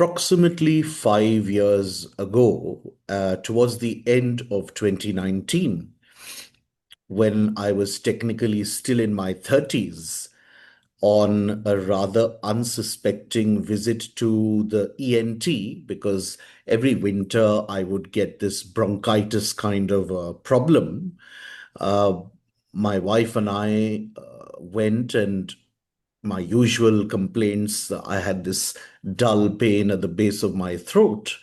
Approximately 5 years ago, towards the end of 2019, when I was technically still in my 30s, on a rather unsuspecting visit to the ENT, because every winter I would get this bronchitis kind of a problem. Uh, my wife and I went, and my usual complaints, I had this dull pain at the base of my throat.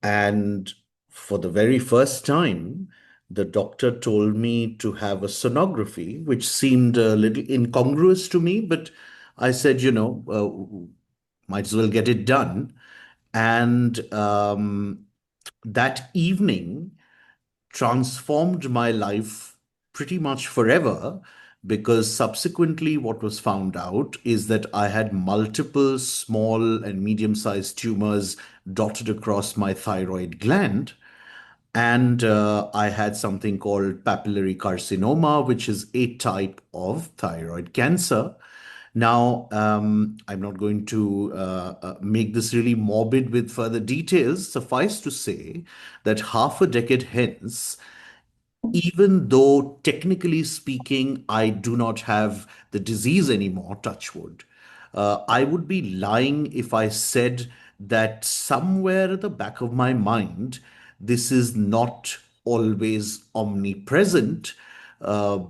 And for the very first time, the doctor told me to have a sonography, which seemed a little incongruous to me, but I said, might as well get it done. And that evening transformed my life pretty much forever, because subsequently what was found out is that I had multiple small and medium-sized tumors dotted across my thyroid gland. And I had something called papillary carcinoma, which is a type of thyroid cancer. Now, I'm not going to make this really morbid with further details. Suffice to say that half a decade hence, even though technically speaking, I do not have the disease anymore, touch wood, I would be lying if I said that somewhere at the back of my mind, this is not always omnipresent, uh,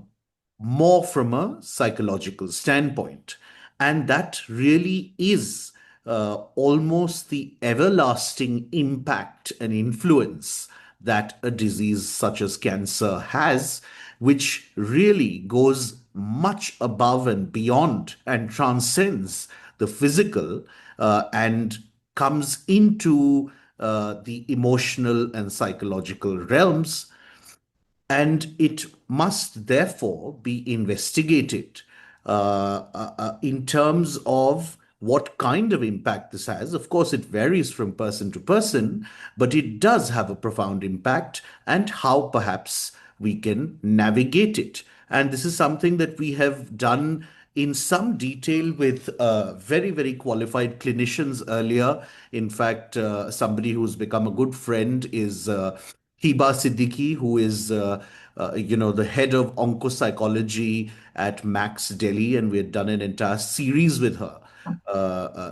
more from a psychological standpoint. And that really is almost the everlasting impact and influence that a disease such as cancer has, which really goes much above and beyond and transcends the physical, and comes into the emotional and psychological realms, and it must therefore be investigated in terms of what kind of impact this has. Of course, it varies from person to person, but it does have a profound impact, and how perhaps we can navigate it. And this is something that we have done in some detail with very, very qualified clinicians earlier. In fact, somebody who's become a good friend is Hiba Siddiqui, who is the head of oncocytology at Max Delhi, and we had done an entire series with her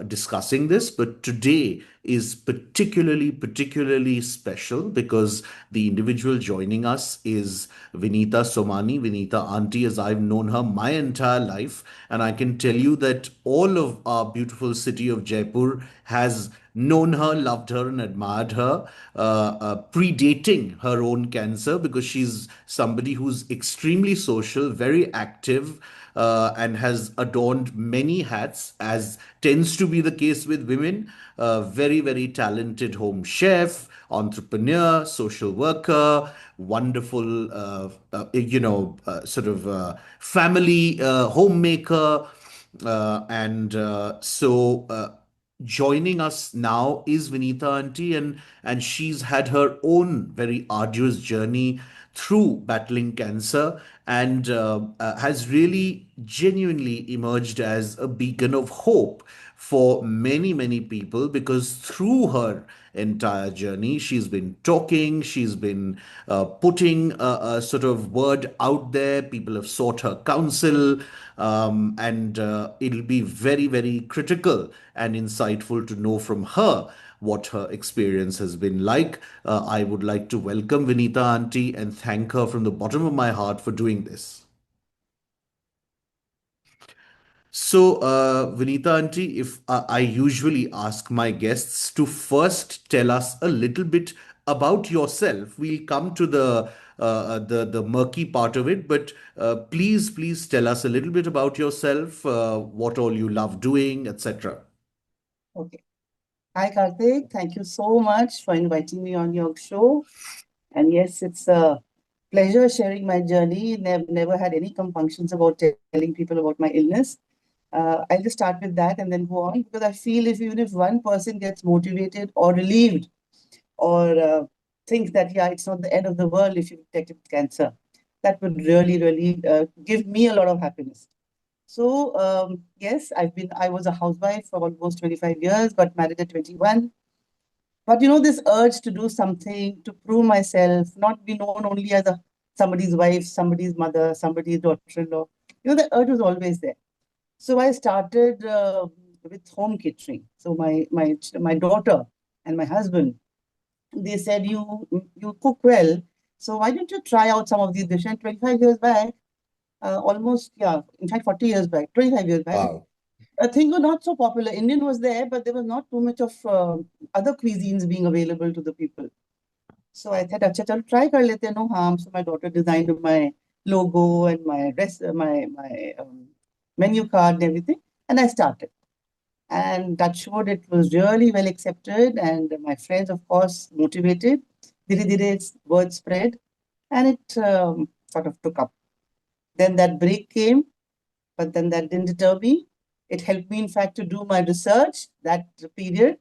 discussing this. But today is particularly special because the individual joining us is Vineeta Somani, Vineeta Auntie, as I've known her my entire life. And I can tell you that all of our beautiful city of Jaipur has known her, loved her, and admired her, predating her own cancer, because she's somebody who's extremely social, very active, and has adorned many hats, as tends to be the case with women. Very, very talented home chef, entrepreneur, social worker, wonderful, sort of family homemaker. Joining us now is Vineeta Auntie, and she's had her own very arduous journey through battling cancer, and has really genuinely emerged as a beacon of hope for many people, because through her entire journey she's been talking, she's been putting a sort of word out there. People have sought her counsel, and it'll be very critical and insightful to know from her what her experience has been like. I would like to welcome Vineeta Auntie and thank her from the bottom of my heart for doing this. So, Vineeta Auntie, if I usually ask my guests to first tell us a little bit about yourself, we'll come to the murky part of it. But please tell us a little bit about yourself, what all you love doing, etc. Okay. Hi, Karthik. Thank you so much for inviting me on your show. And yes, it's a pleasure sharing my journey. Never had any compunctions about telling people about my illness. I'll just start with that and then go on, because I feel if even if one person gets motivated or relieved or thinks that, yeah, it's not the end of the world if you detected cancer, that would really give me a lot of happiness. So, yes, I was a housewife for almost 25 years, got married at 21. But this urge to do something, to prove myself, not be known only as somebody's wife, somebody's mother, somebody's daughter-in-law, the urge was always there. So I started with home catering. So my daughter and my husband, they said, you cook well, so why don't you try out some of these dishes? And 25 years back, almost, yeah, in fact 40 years back, 25 years back, Wow. things were not so popular. Indian was there, but there was not too much of other cuisines being available to the people. So I said, अच्छा चलो try कर लेते हैं, no harm. So my daughter designed my logo and my menu card and everything, and I started. And touch wood, it was really well accepted, and my friends, of course, motivated. Did it, word spread, and it sort of took up. Then that break came, but then that didn't deter me. It helped me, in fact, to do my research that period.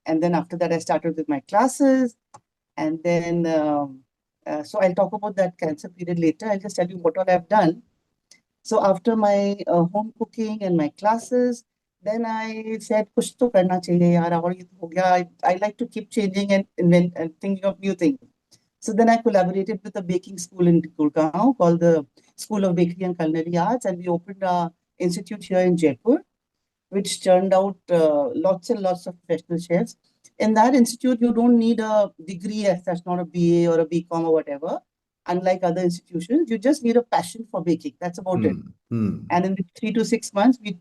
And then after that, I started with my classes. And then, so I'll talk about that cancer period later. I'll just tell you what all I've done. So after my home cooking and my classes, then I said, कुछ तो करना चाहिए यार, और ये तो हो गया. I like to keep changing and invent and thinking of new things. So then I collaborated with a baking school in Gurgaon called the School of Bakery and Culinary Arts, and we opened a institute here in Jaipur, which turned out lots and lots of professional chefs. In that institute, you don't need a degree as such, not a BA or a BCom or whatever. Unlike other institutions, you just need a passion for baking. That's about it. Hmm. Hmm. And in the 3 to 6 months, we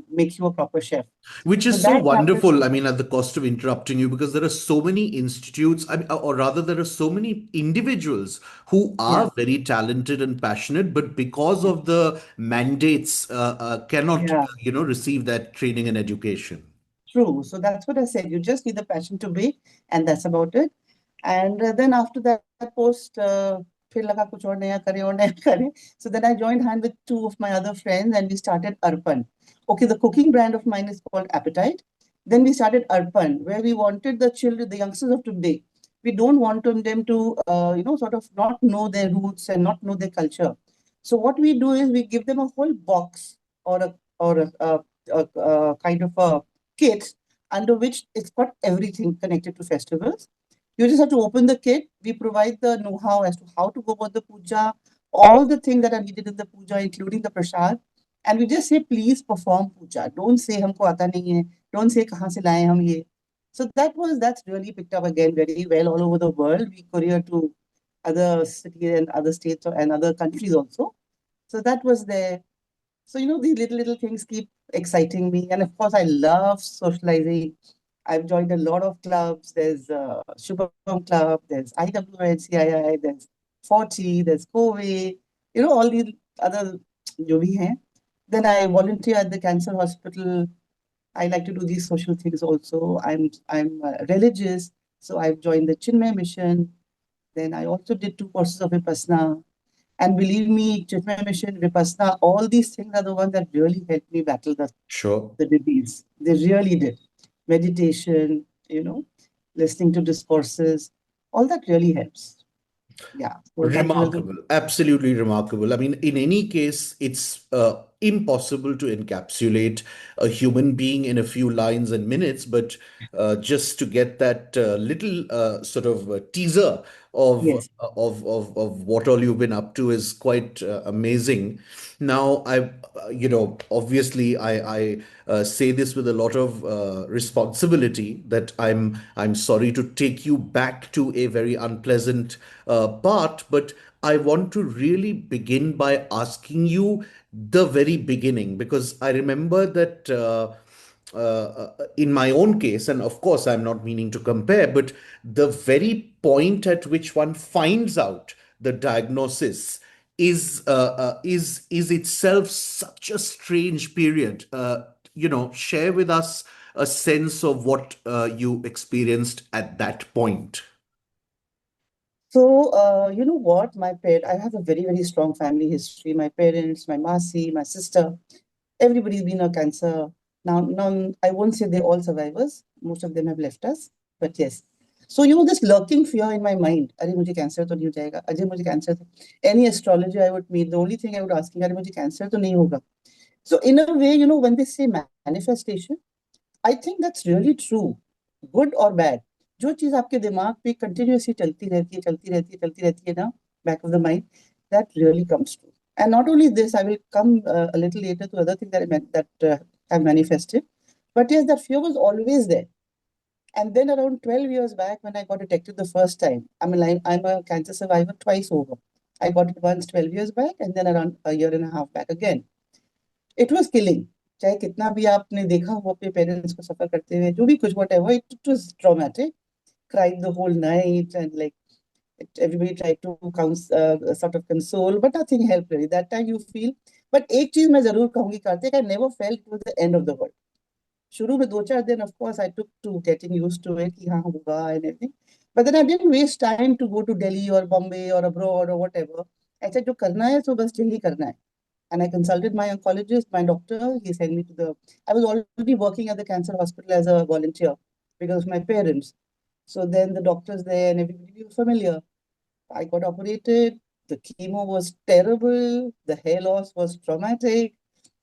make you a proper chef. Which So is so that happened. wonderful. I mean, at the cost of interrupting you, because there are so many institutes, I mean, or rather, there are so many individuals who Yeah, are very talented and passionate, but because yeah, of the mandates, cannot, yeah. receive that training and education. True. So that's what I said. You just need the passion to bake, and that's about it. And then after that post, फिर लगा कुछ और नया करे. So then I joined hand with two of my other friends, and we started Arpan. Okay, the cooking brand of mine is called Appetite. Then we started Arpan, where we wanted the children, the youngsters of today. We don't want them to, sort of not know their roots and not know their culture. So what we do is we give them a whole box or a kind of a kit under which it's got everything connected to festivals. You just have to open the kit. We provide the know-how as to how to go about the puja, all the things that are needed in the puja, including the prasad. And we just say, please perform puja. Don't say हमको आता नहीं है. Don't say कहाँ से लाए हम ये. So that's really picked up again very well all over the world. We courier to other cities and other states and other countries also. So that was there. So, these little things keep exciting me. And of course, I love socializing. I've joined a lot of clubs. There's Shubham Club, there's IWNCII, there's 40, there's Covey, all these other जो भी हैं. Then I volunteer at the cancer hospital. I like to do these social things also. I'm religious, so I've joined the Chinmay mission. Then I also did 2 courses of Vipassana. And believe me, Chinmay Mission, Vipassana, all these things are the ones that really helped me battle Sure. the disease. They really did. Meditation, listening to discourses, all that really helps. Yeah. So that's a little. Remarkable, absolutely remarkable. I mean, in any case, it's impossible to encapsulate a human being in a few lines and minutes, but just to get that little sort of teaser of, Yes. of what all you've been up to is quite amazing. Now, obviously, I say this with a lot of responsibility that I'm sorry to take you back to a very unpleasant part, but I want to really begin by asking you the very beginning, because I remember that in my own case, and of course, I'm not meaning to compare, but the very point at which one finds out the diagnosis is itself such a strange period. Share with us a sense of what you experienced at that point. So, you know what? I have a very, very strong family history. My parents, my Masi, my sister, everybody's been a cancer. Now, I won't say they're all survivors. Most of them have left us, but yes. So, this lurking fear in my mind, अरे मुझे cancer तो नहीं हो जाएगा, अजय मुझे cancer तो. Any astrologer I would meet, the only thing I would ask him, अरे मुझे cancer तो नहीं होगा. So in a way, when they say manifestation, I think that's really true, good or bad. जो चीज आपके दिमाग पे continuously चलती रहती है, चलती रहती है, चलती रहती है ना, back of the mind, that really comes true. And not only this, I will come a little later to other things that have manifested. But yes, that fear was always there. And then around 12 years back, when I got detected the first time, I mean, I'm a cancer survivor twice over. I got it once 12 years back, and then around a year and a half back again. It was killing. चाहे कितना भी आपने देखा हो अपने parents को सफर करते हुए, जो भी कुछ whatever, it was traumatic. Cried the whole night, and like everybody tried to sort of console, but nothing helped really. That time you feel. But एक चीज मैं जरूर कहूंगी Kartik, I never felt it was the end of the world. शुरू में 2-4 दिन of course I took to getting used to it कि हाँ होगा and everything. But then I didn't waste time to go to Delhi or Bombay or abroad or whatever. ऐसा जो करना है तो बस जल्दी करना है. And I consulted my oncologist, my doctor. He sent me to the. I was already working at the cancer hospital as a volunteer because of my parents. So then the doctors there and everybody was familiar. I got operated. The chemo was terrible. The hair loss was traumatic.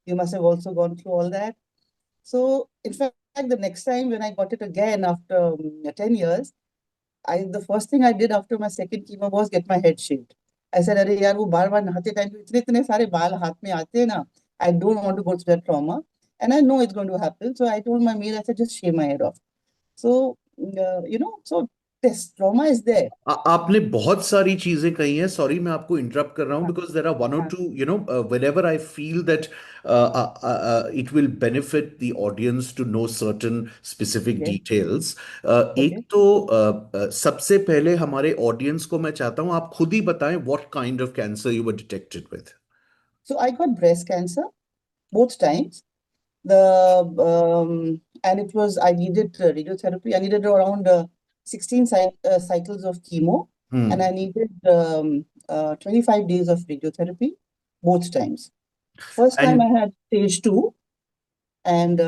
You must have also gone through all that. So, in fact, the next time when I got it again after 10 years, the first thing I did after my second chemo was get my head shaved. I said, अरे यार वो बार बार नहाते time इतने इतने सारे बाल हाथ में आते हैं ना. I don't want to go through that trauma, and I know it's going to happen. So I told my maid, I said, just shave my head off. So so this trauma is there. आपने बहुत सारी चीजें कही हैं, sorry मैं आपको interrupt कर रहा हूं, हाँ, बिकॉज देर आर वन और हाँ, to, whenever I feel that it will benefit the audience to know certain specific yes, details. एक okay. तो सबसे पहले हमारे ऑडियंस को मैं चाहता हूं आप खुद ही बताएं what kind of cancer you were detected with. So I got breast cancer both times. And it was I needed radiotherapy. I needed around 16 cycles of chemo, and I Hmm. needed 25 days of radiotherapy both times. First time I And had stage 2, and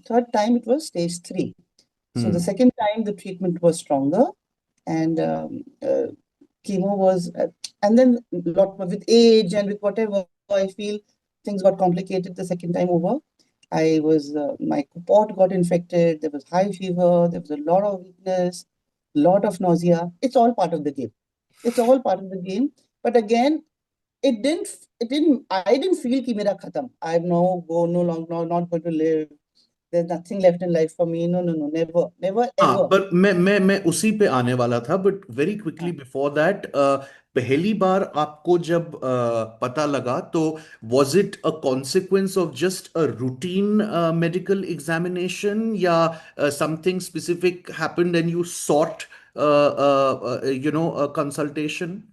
third time it was stage 3. So the hmm. second time the treatment was stronger, and chemo was, and then lot with age and with whatever, I feel things got complicated the second time over. My pot got infected. There was high fever. There was a lot of weakness, lot of nausea. It's all part of the game. It's all part of the game. But again, I didn't feel कि मेरा खत्म. I'm no longer, not going to live. There's nothing left in life for me. No, no, no, never, never, हाँ, ever. पर मैं उसी पे आने वाला था, बट वेरी क्विकली हाँ, बिफोर दैट, पहली बार आपको जब पता लगा तो was it a consequence of just a routine medical examination, या something specific happened and you sought a consultation?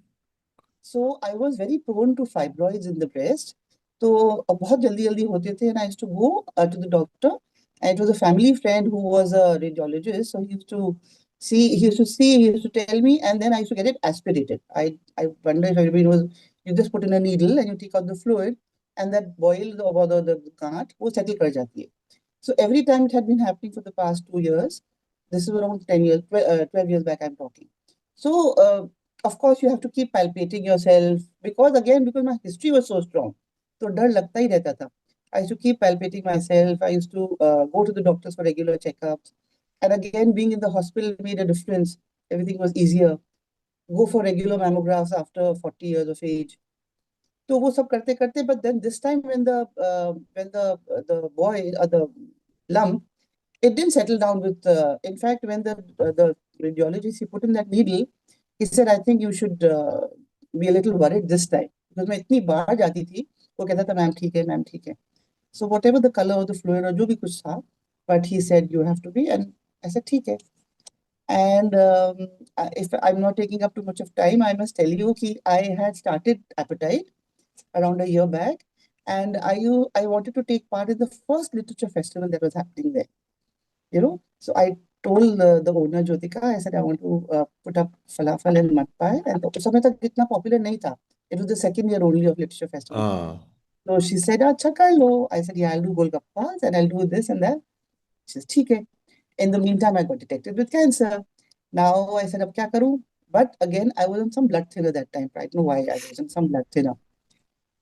So I was very prone to fibroids in the breast. तो बहुत जल्दी जल्दी होते थे, and I used to go to the doctor. And it was a family friend who was a radiologist, so he used to tell me, and then I used to get it aspirated. I wonder if everybody knows. You just put in a needle and you take out the fluid, and that boil or the गांठ वो settle कर जाती है. So every time it had been happening for the past 2 years. This is around 10 years, 12 years back I'm talking. So, of course, you have to keep palpating yourself because my history was so strong. तो डर लगता ही रहता था. I used to keep palpating myself. I used to go to the doctors for regular checkups. And again, being in the hospital made a difference. Everything was easier. Go for regular mammographs after 40 years of age. तो वो सब करते करते, but then this time when the boy or the lump, it didn't settle down with. In fact, when the radiologist he put in that needle, he said, I think you should be a little worried this time because मैं इतनी बाहर जाती थी. वो कहता था ma'am ठीक है, मैम ठीक है. So whatever the color of the fluid और जो भी कुछ था, but he said you have to be, and I said ठीक है. And if I'm not taking up too much of time, I must tell you कि I had started appetite around a year back, and I wanted to take part in the first literature festival that was happening there. So I told the owner Jyotika, I said I want to put up falafel and mud pie, and उस समय तक इतना popular नहीं था. It was the second year only of literature festival. हाँ. So she said, अच्छा कर लो. I said, yeah, I'll do golgappas and I'll do this and that. She said, ठीक है. In the meantime, I got detected with cancer. Now I said, अब क्या करूँ? But again, I was on some blood thinner that time. I don't know why I was on some blood thinner.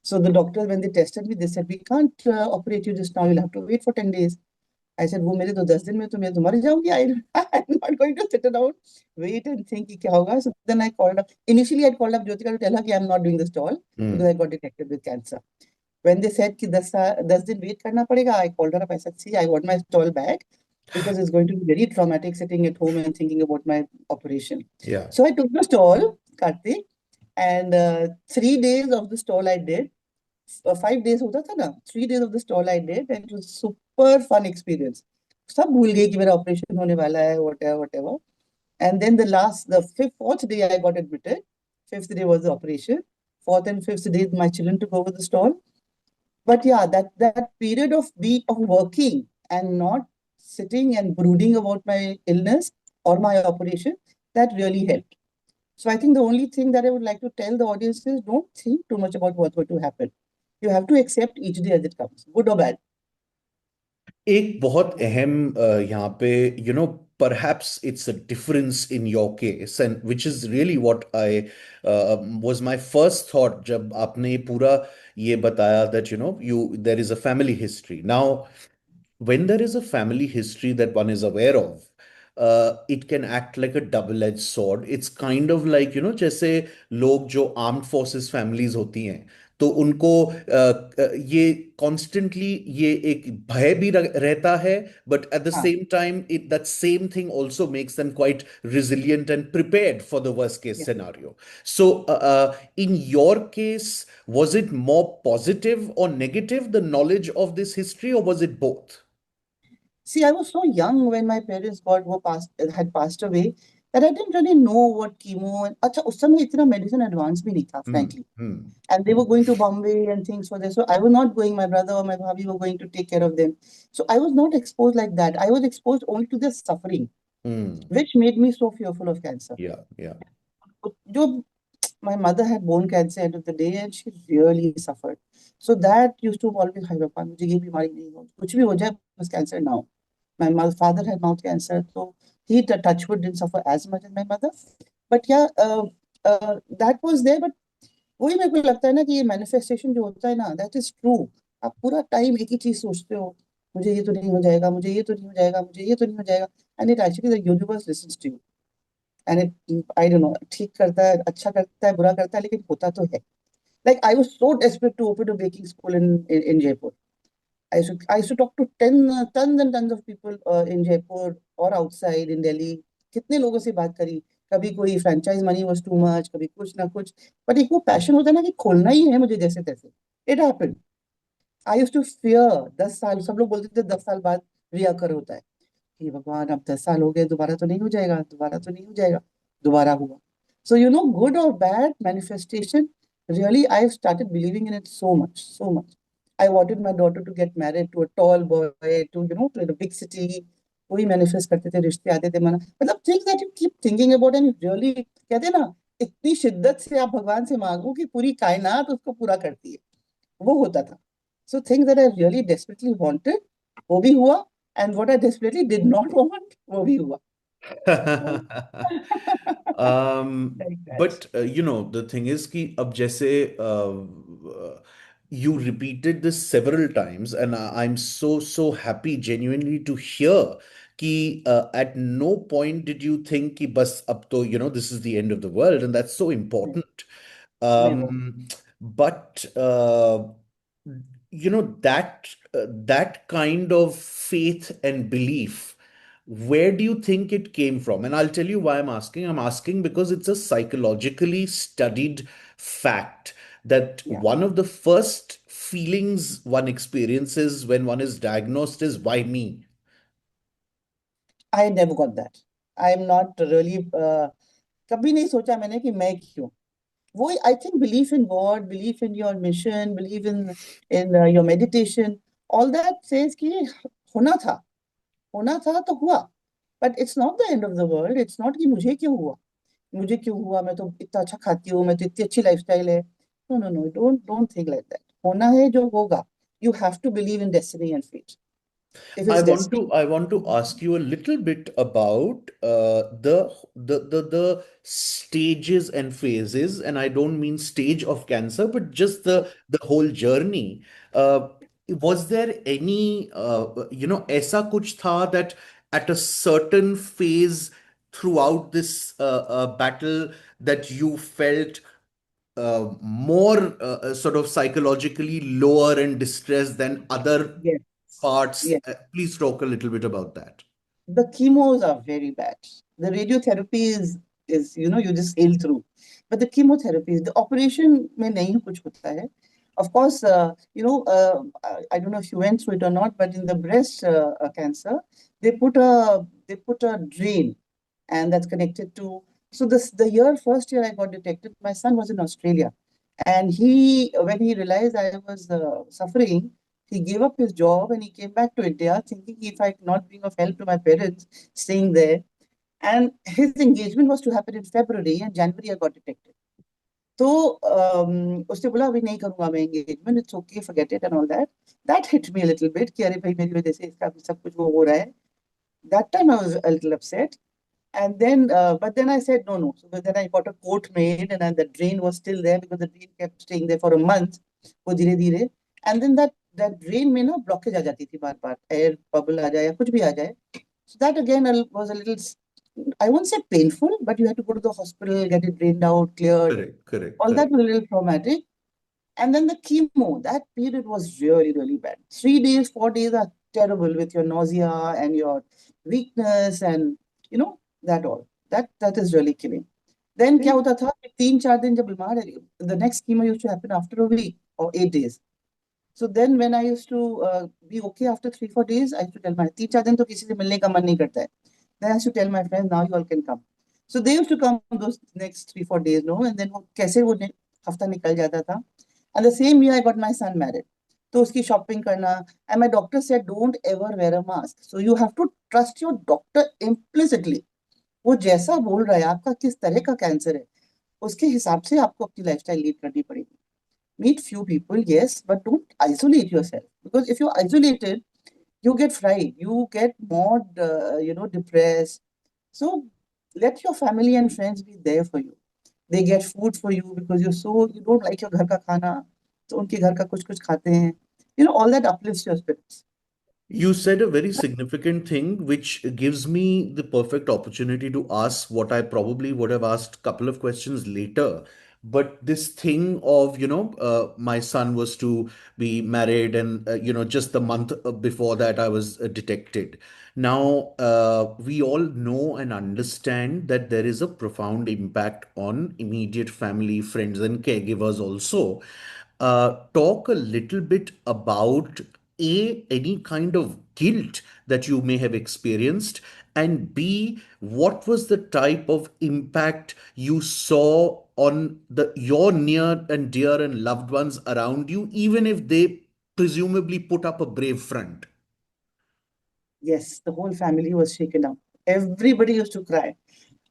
So the doctor, when they tested me, they said, we can't operate you just now. You'll have to wait for 10 days. I said, वो मेरे तो 10 दिन में तो मैं तो मर जाऊंगी. I'm not going to sit down, wait and think कि क्या होगा. So then I called up. Initially, I called up Jyotika to tell her कि I'm not doing this at all because I got detected with cancer. When they said कि 10 दिन wait करना पड़ेगा, I called her up. I said, see, I want my stall back because it's going to be very traumatic sitting at home and thinking about my operation. Yeah. So I took the stall, Karthik, and 3 days of the stall I did. 5 days होता था ना, 3 days of the stall I did, and it was super fun experience. सब भूल गई कि मेरा operation होने वाला है, whatever, whatever. And then the fourth day I got admitted. Fifth day was the operation. Fourth and fifth day, my children took over the stall. But yeah, that period of working and not sitting and brooding about my illness or my operation, that really helped. So I think the only thing that I would like to tell the audience is don't think too much about what's going to happen. You have to accept each day as it comes, good or bad. एक बहुत अहम यहाँ पे perhaps it's a difference in your case and which is really what I was my first thought जब आपने पूरा ये बताया that you there is a family history. Now when there is a family history that one is aware of, it can act like a double-edged sword. It's kind of like, जैसे लोग जो armed forces families होती हैं, तो उनको ये constantly ये एक भय भी रहता है, but at the हाँ, same time, that same thing also makes them quite resilient and prepared for the worst case yeah. scenario. So, in your case, was it more positive or negative, the knowledge of this history, or was it both? See, I was so young when my parents had passed away that I didn't really know what chemo and अच्छा उस समय इतना medicine advance भी नहीं था, Hmm. frankly. Hmm. And they were going to Bombay and things for this. So I was not going, my brother or my bhabhi were going to take care of them. So I was not exposed like that. I was exposed only to their suffering, Hmm. which made me so fearful of cancer. Yeah. Yeah. जो my mother had bone cancer end of the day and she really suffered. So that used to always हाय भगवान मुझे ये बीमारी नहीं हो कुछ भी हो जाए बस cancer now. My father had mouth cancer, so he touchwood didn't suffer as much as my mother. But yeah, that was there. But वही मेरे को लगता है ना कि ये मैनिफेस्टेशन जो होता है ना दैट इज ट्रू. आप पूरा टाइम एक ही चीज सोचते हो, मुझे ये तो नहीं हो जाएगा, मुझे ये तो नहीं हो जाएगा, मुझे ये तो नहीं हो जाएगा. And it actually the universe listens to you. And it I don't know ठीक करता है, अच्छा करता है, बुरा करता है, लेकिन होता तो है. Like I was so desperate to open a baking school in Jaipur. I used to talk to tons and tons of people in Jaipur or outside in Delhi. कितने लोगों से बात करी. कभी कोई franchise money was too much, कभी कुछ ना कुछ. बट एक वो पैशन होता है ना कि खोलना ही है मुझे जैसे तैसे. It happened. I used to fear. 10 साल सब लोग बोलते थे 10 साल बाद रियाकर होता है कि भगवान अब 10 साल हो गए, दोबारा तो नहीं हो जाएगा, दोबारा तो नहीं हो जाएगा. दोबारा हुआ. सो गुड और bad manifestation, really I started believing in it so much, so much. I wanted my daughter to get married to a tall boy, to in a big city. वही मैनिफेस्ट करते थे, रिश्ते आते थे, मना मतलब things that you keep thinking about and really कहते हैं ना, इतनी शिद्दत से आप भगवान से मांगो कि पूरी कायनात उसको पूरा करती है. वो होता था. So things that I really desperately wanted, वो भी हुआ. And what I desperately did not want, वो भी हुआ. So, like that. but the thing is कि अब जैसे you repeated this several times and I'm so happy genuinely to hear कि at no point did you think कि बस अब तो this is the end of the world and that's so important. Never. But that kind of faith and belief, where do you think it came from? And I'll tell you why I'm asking. I'm asking because it's a psychologically studied fact that Yeah. one of the first feelings one experiences when one is diagnosed is why me? I never got that. I am not really कभी नहीं सोचा मैंने कि मैं क्यों. वो I think belief in God, belief in your mission, believe in your meditation, all that says कि होना था, होना था तो हुआ. But it's not the end of the world. It's not कि मुझे क्यों हुआ, मुझे क्यों हुआ, मैं तो इतना अच्छा खाती हूँ, मैं तो इतनी अच्छी लाइफस्टाइल है. No, no, no, don't think like that. होना है जो होगा. You have to believe in destiny and fate. if it's destined. I want to ask you a little bit about the stages and phases, and I don't mean stage of cancer, but just the whole journey. Uh, was there any ऐसा कुछ था that at a certain phase throughout this battle that you felt more sort of psychologically lower and distressed than other Yes. parts? Yes. Please talk a little bit about that. The chemos are very bad. The radiotherapy is you just sail through. But the chemotherapy, the operation में नहीं कुछ होता है. Of course, I don't know if you went through it or not, but in the breast cancer, they put a drain, and that's connected to. So the first year I got detected, my son was in Australia, and when he realized I was suffering, he gave up his job and he came back to India, thinking if I not being of help to my parents, staying there. And his engagement was to happen in February, and January I got detected. तो उसने बोला अभी नहीं करूंगा मैं engagement, it's okay forget it and all that hit me a little bit कि अरे भाई मेरी वजह से इसका भी सब कुछ वो हो रहा है. That time I was a little upset. And then, but then I said, no, no. So then I got a coat made, and then the drain was still there because the drain kept staying there for a month. वो धीरे धीरे, and then that drain में ना blockage आ जाती थी बार बार, air bubble आ जाए या कुछ भी आ जाए. So that again was a little, I won't say painful, but you had to go to the hospital, get it drained out, cleared. Correct, correct, All that correct. was a little traumatic. And then the chemo, that period was really, really bad. 3 days, 4 days are terrible with your nausea and your weakness and that all. That is really killing. Then क्या होता था कि 3-4 दिन जब बीमार है, the next chemo used to happen after a week or 8 days. So then when I used to be okay after 3-4 days, I used to tell my 3-4 दिन तो किसी से मिलने का मन नहीं करता है. Then I used to tell my friends, now you all can come. So they used to come those next 3-4 days, no, and then वो कैसे वो हफ्ता निकल जाता था. And the same year I got my son married. तो उसकी shopping करना, and my doctor said don't ever wear a mask. So you have to trust your doctor implicitly. वो जैसा बोल रहा है आपका किस तरह का कैंसर है, उसके हिसाब से आपको अपनी लाइफस्टाइल लीड करनी पड़ेगी. Meet few people, yes, but don't isolate yourself, because if you're isolated, you get fried, you get more, depressed. So let your family and friends be there for you. They get food for you because you don't like your घर का खाना, तो उनके घर का कुछ कुछ खाते हैं. All that uplifts your spirits. You said a very significant thing, which gives me the perfect opportunity to ask what I probably would have asked a couple of questions later. But this thing of, my son was to be married, and, just the month before that, I was detected. Now, we all know and understand that there is a profound impact on immediate family, friends, and caregivers also. Talk a little bit about any kind of guilt that you may have experienced, and B, what was the type of impact you saw on your near and dear and loved ones around you, even if they presumably put up a brave front. Yes, the whole family was shaken up. Everybody used to cry.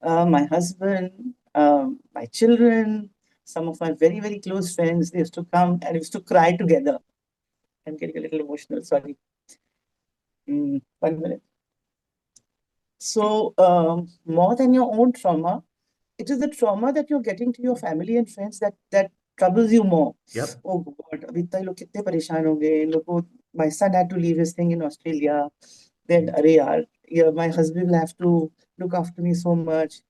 My husband, my children, some of my very, very close friends, they used to come and used to cry together. I'm getting a little emotional, sorry. 1 minute. So, more than your own trauma, it is the trauma that you're getting to your family and friends that troubles you more. Yep. Oh God, अभी इतना लोग कितने परेशान होंगे इन लोगों को. My son had to leave his thing in Australia. Then अरे यार, yeah, my husband will have to look after me so much,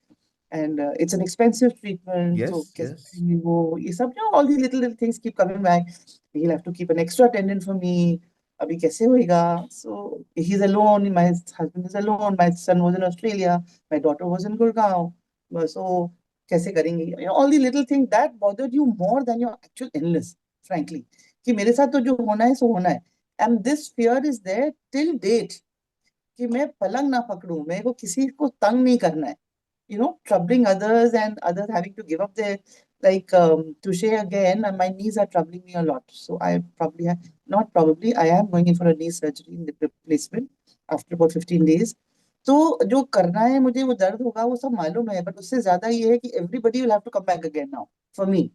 and it's an expensive treatment. So Yes, कैसे yes. करेंगे वो ये सब, all these little things keep coming back. He'll have to keep an extra attendant for me. अभी कैसे होएगा? So he's alone. My husband is alone. My son was in Australia. My daughter was in Gurgaon. So कैसे करेंगे? All the little things that bothered you more than your actual illness, frankly. कि मेरे साथ तो जो होना है सो होना है. And this fear is there till date. कि मैं पलंग ना पकड़ूं, मेरे को किसी को तंग नहीं करना है. Troubling others and others having to give up their, like, touche again, and my knees are troubling me a lot. So I probably have, not probably, I am going in for a knee surgery in the replacement after about 15 days. तो जो करना है मुझे, वो दर्द होगा, वो सब मालूम है, बट उससे ज्यादा ये है कि everybody will have to come back again now for me.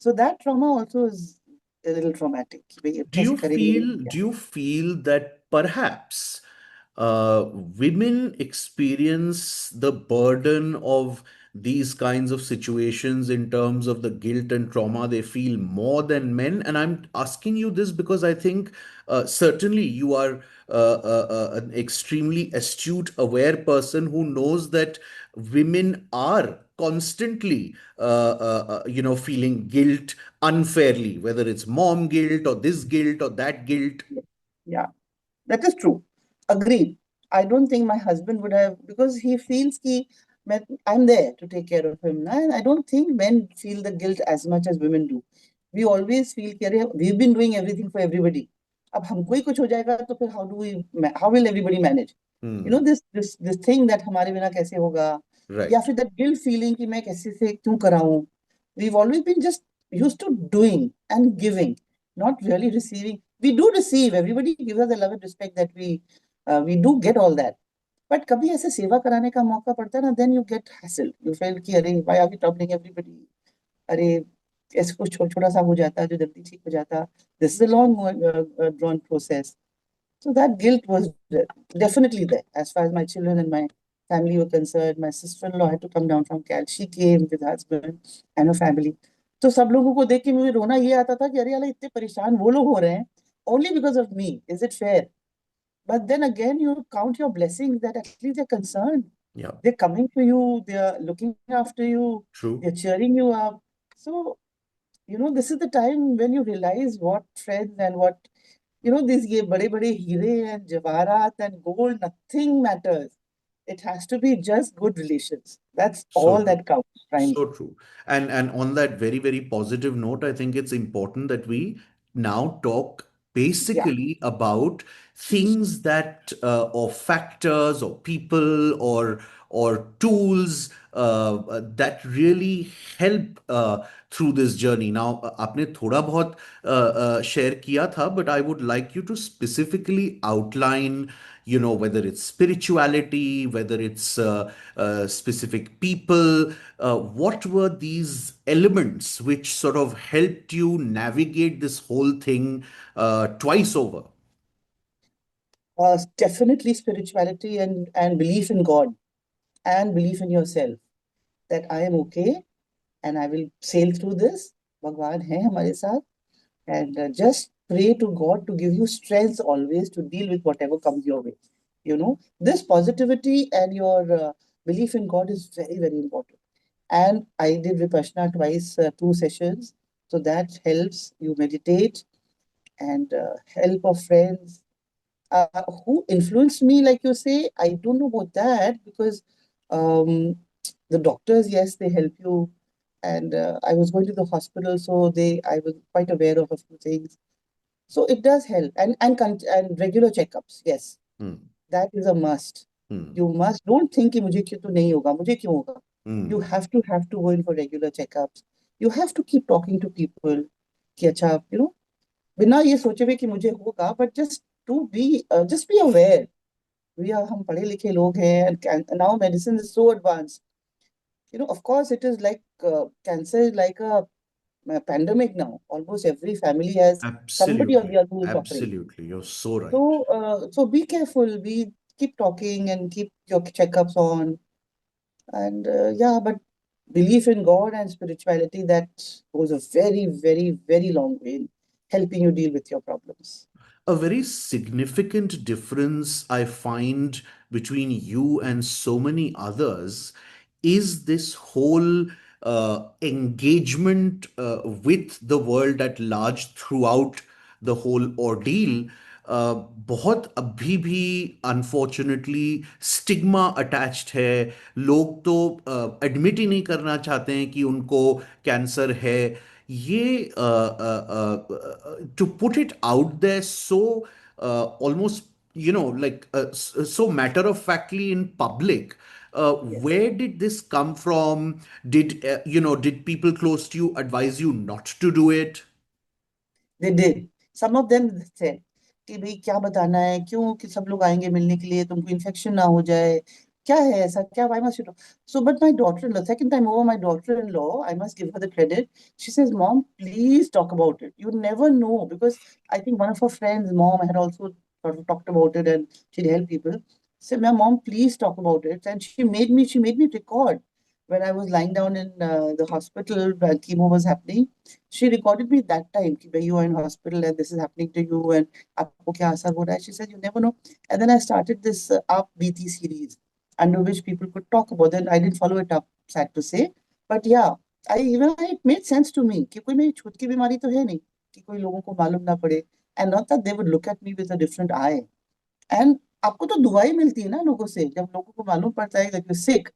So that trauma also is a little traumatic कि भाई अब कैसे करेंगे. Do you feel that perhaps women experience the burden of these kinds of situations in terms of the guilt and trauma they feel more than men. And I'm asking you this because I think certainly you are an extremely astute, aware person who knows that women are constantly feeling guilt unfairly, whether it's mom guilt or this guilt or that guilt. Yeah, that is true. Agreed. I don't think my husband would have, because he feels ki I'm there to take care of him. And I don't think men feel the guilt as much as women do. We always feel कि अरे we've been doing everything for everybody. अब हमको ही कुछ हो जाएगा तो फिर how will everybody manage? You know, Hmm. this thing that हमारे बिना कैसे होगा, या Right. फिर that guilt feeling कि मैं कैसे से क्यों कराऊं. We've always been just used to doing and giving, not really receiving. We do receive. Everybody gives us the love and respect that we do get all that. But कभी ऐसे सेवा कराने का मौका पड़ता है ना, then you get hassled. You feel कि अरे why are we troubling everybody? अरे ऐसे कुछ छोटा सा हो जाता जो जल्दी ठीक हो जाता. This is a long drawn process. So that guilt was definitely there as far as my children and my family were concerned. My sister-in-law had to come down from Cal. She came with her husband and her family. तो सब लोगों को देख के मुझे रोना ये आता था कि अरे यार इतने परेशान वो लोग हो रहे हैं only because of me. Is it fair? But then again, you count your blessings that at least they're concerned. Yeah. They're coming to you. They're looking after you. True. They're cheering you up. So this is the time when you realize what friends and what these ye bade bade heere and javarat and gold, nothing matters. It has to be just good relations. That's So all true. that counts, So finally. true. And on that very, very positive note, I think it's important that we now talk Yeah. basically about things that or factors or people or tools that really help through this journey. Now, आपने थोड़ा बहुत share किया था, but I would like you to specifically outline, whether it's spirituality, whether it's specific people, what were these elements which sort of helped you navigate this whole thing twice over? Definitely spirituality and belief in God and belief in yourself that I am okay and I will sail through this. Bhagwan hai hamare saath. And just pray to God to give you strength always to deal with whatever comes your way. This positivity and your belief in God is very, very important. And I did Vipassana twice, 2 sessions. So that helps you meditate and help of friends. Who influenced me, like you say, I don't know about that because um, the doctors, yes, they help you. And I was going to the hospital, so I was quite aware of a few things. So it does help, and regular checkups. Yes, Hmm. that is a must. Hmm. You must don't think कि मुझे क्यों तो नहीं होगा, मुझे क्यों होगा. You Hmm. have to go in for regular checkups. You have to keep talking to people कि अच्छा बिना ये सोचे हुए कि मुझे होगा, but just be aware. हम पढ़े लिखे लोग हैं, and now medicine is so advanced. Of course, it is like cancer is like a pandemic now. Almost every family has somebody or Absolutely. the other who is suffering. Absolutely. You're so right. So be careful. Be Keep talking and keep your checkups on. And yeah, but belief in God and spirituality that goes a very, very, very long way in helping you deal with your problems. A very significant difference I find between you and so many others is this whole engagement with the world at large throughout the whole ordeal. बहुत अभी भी unfortunately stigma attached है. लोग तो admit ही नहीं करना चाहते हैं कि उनको कैंसर है. ये to put it out there so almost like so matter of factly in public, Yes. where did this come from? Did people close to you advise you not to do it? They did. Some of them said कि भाई क्या बताना है, क्यों कि सब लोग आएंगे मिलने के लिए, तुमको इन्फेक्शन ना हो जाए, क्या है ऐसा, क्या, why must you do? So but my daughter-in-law, second time over, my daughter-in-law, I must give her the credit. She says, Mom, please talk about it. You never know, because I think one of her friends' mom had also sort of talked about it and she'd help people. Said, "My mom, please talk about it." And she made me record when I was lying down in the hospital where chemo was happening. She recorded me that time. Ki, "You are in hospital and this is happening to you and aapko kya asar ho raha hai?" She said, "You never know." And then I started this Aap BT series under which people could talk about it. I didn't follow it up, sad to say. But yeah, it made sense to me कि कोई मेरी छूत की बीमारी तो है नहीं कि कोई लोगों को मालूम ना पड़े. And not that they would look at me with a different eye. And आपको तो दुआई मिलती है ना लोगों से जब लोगों को मालूम पड़ता है that you're sick.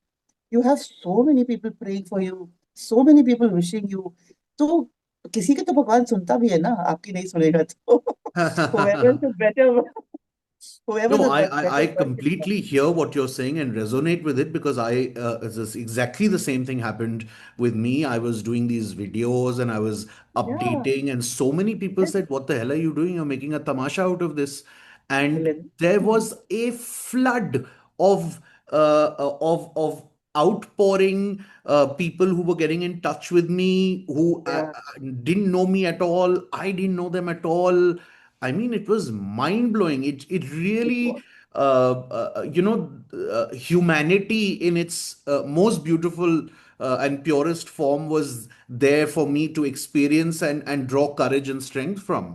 You have so many people praying for you, so many people wishing you. तो किसी के तो भगवान सुनता भी है ना, आपकी नहीं सुनेगा तो. whoever is a better whoever No, the I better person. completely hear what you're saying and resonate with it because exactly the same thing happened with me. I was doing these videos and I was Yeah, updating, and so many people yes, said, "What the hell are you doing? You're making a tamasha out of this." And Helen. there Hmm. was a flood of of outpouring people who were getting in touch with me who Yeah, didn't know me at all. I didn't know them at all. I mean, it was mind blowing. It it really, was. humanity in its most beautiful and purest form was there for me to experience and draw courage and strength from.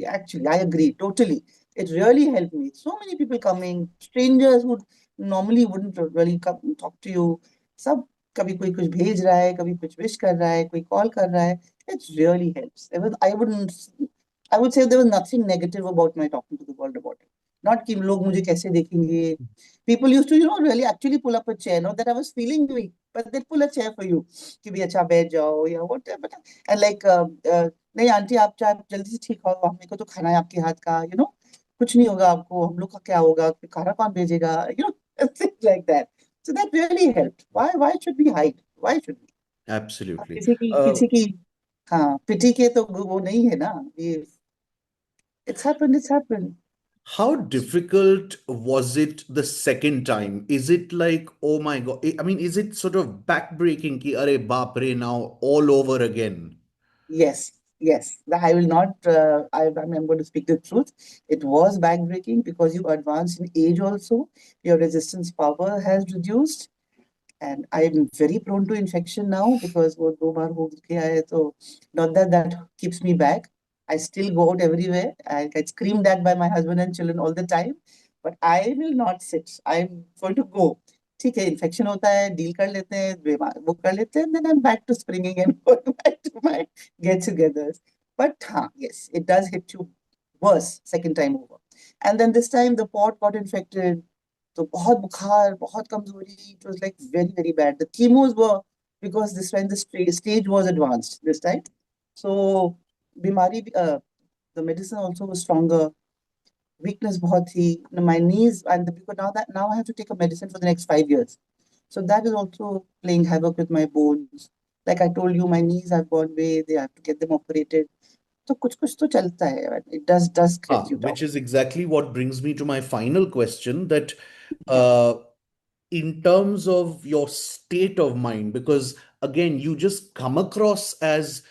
Actually, I agree totally. It really helped me. So many people coming, strangers who normally wouldn't really come talk to you. सब कभी कोई कुछ भेज रहा है, कभी कुछ wish कर रहा है, कोई call कर रहा है. It really helps. I would say there was nothing negative about my talking to the world about it. Not कि लोग मुझे कैसे देखेंगे. People used to, really actually pull up a chair. Not that I was feeling weak, but they'd pull a chair for you. कि भी अच्छा बैठ जाओ या whatever. And like नहीं आंटी आप चाहे जल्दी से ठीक हो हमने को तो खाना है आपके हाथ का कुछ नहीं होगा आपको हम लोग का क्या होगा खाना कौन भेजेगा things like that. So that really helped. Why should we hide? Why should we? अब Absolutely. किसी की हाँ पिटी के तो वो नहीं है ना ये. It's happened. How difficult was it the second time? Is it like, oh my God? I mean, is it sort of backbreaking ki, "Arey baap re, now all over again"? Yes, yes. I will not. I'm going to speak the truth. It was backbreaking because you advance in age also. Your resistance power has reduced, and I'm very prone to infection now because वो 2 बार हो गया है तो not that that keeps me back. I still go out everywhere. I get screamed at by my husband and children all the time, but I will not sit. I'm going to go. ठीक है infection होता है deal कर लेते हैं बीमार वो कर लेते हैं then I'm back to springing and going back to my get-togethers. But हाँ, yes, it does hit you worse second time over. And then this time the pot got infected. तो बहुत बुखार बहुत कमजोरी. It was like very very bad. The chemos were because this when the stage was advanced this time. So बीमारी the medicine also was stronger. Weakness बहुत थी. My knees and because now I have to take a medicine for the next 5 years. So that is also playing havoc with my bones. Like I told you, my knees have gone way. They have to get them operated. तो कुछ तो चलता है. It does get you down. Which is exactly what brings me to my final question that Yeah. uh, in terms of your state of mind, because again, you just come across as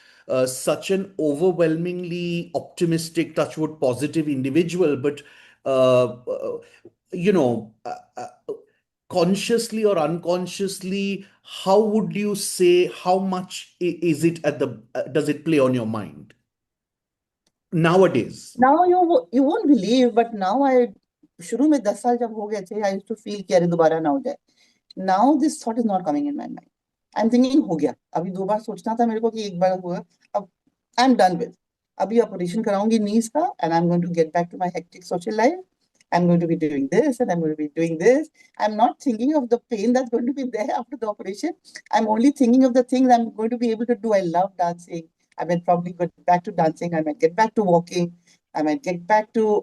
such an overwhelmingly optimistic, touchwood positive individual, but you know, consciously or unconsciously, how would you say how much is it at the does it play on your mind nowadays? Now you won't believe, but now I शुरू में 10 साल जब हो गए थे, I used to feel कि अरे दोबारा ना हो जाए. Now this thought is not coming in my mind. I'm thinking हो गया. अभी 2 बार सोचना था मेरे को कि एक बार हुआ. अब I'm done with. अभी ऑपरेशन कराऊंगी knees का and I'm going to get back to my hectic social life. I'm going to be doing this and I'm going to be doing this. I'm not thinking of the pain that's going to be there after the operation. I'm only thinking of the things I'm going to be able to do. I love dancing. I might probably get back to dancing. I might get back to walking. I might get back to,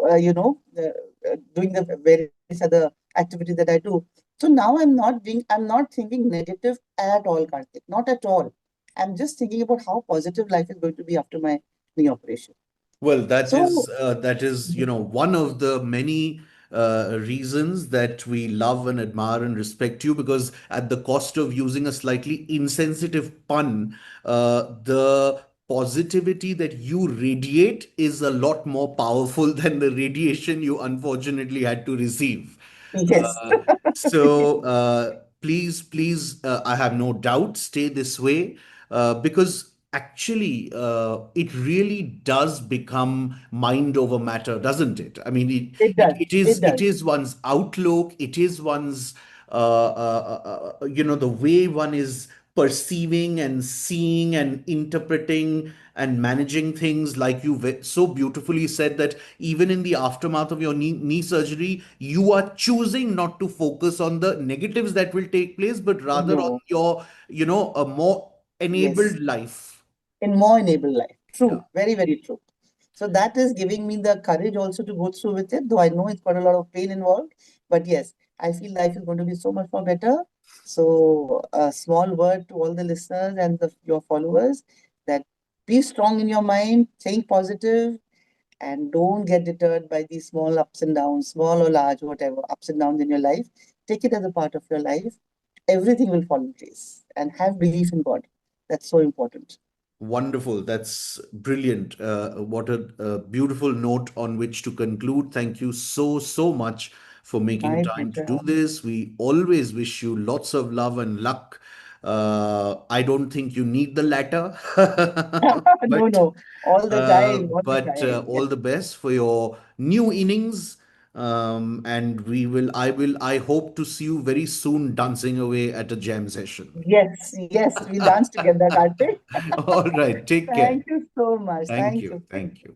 doing the various other activities that I do. So now I'm not thinking negative at all, Karthik. Not at all. I'm just thinking about how positive life is going to be after my knee operation. Well, So, that is, one of the many reasons that we love and admire and respect you, because at the cost of using a slightly insensitive pun, the positivity that you radiate is a lot more powerful than the radiation you unfortunately had to receive. Yes. Uh, so please, I have no doubt, stay this way because actually it really does become mind over matter, doesn't it? I mean, It does. It it does. is one's outlook, it is one's the way one is perceiving and seeing and interpreting and managing things, like you so beautifully said that even in the aftermath of your knee surgery, you are choosing not to focus on the negatives that will take place, but rather on No. your, a more Yes. enabled life. In more enabled life. Yeah. True. Very, very true. So that is giving me the courage also to go through with it, though I know it's got a lot of pain involved. But yes, I feel life is going to be so much more better. So a small word to all the listeners and your followers that be strong in your mind, think positive, and don't get deterred by these small ups and downs, small or large, whatever ups and downs in your life. Take it as a part of your life. Everything will fall in place and have belief in God. That's so important. Wonderful. That's brilliant. What a beautiful note on which to conclude. Thank you so much for making My time to pleasure. do this. We always wish you lots of love and luck. I don't think you need the latter, No, but no, all the time, all the time. Yes. all the best for your new innings. And I hope to see you very soon dancing away at a jam session. Yes, yes, we'll dance together, Karthik. All right. Take care. Thank you so much. Thank Thank you. you. Thank you.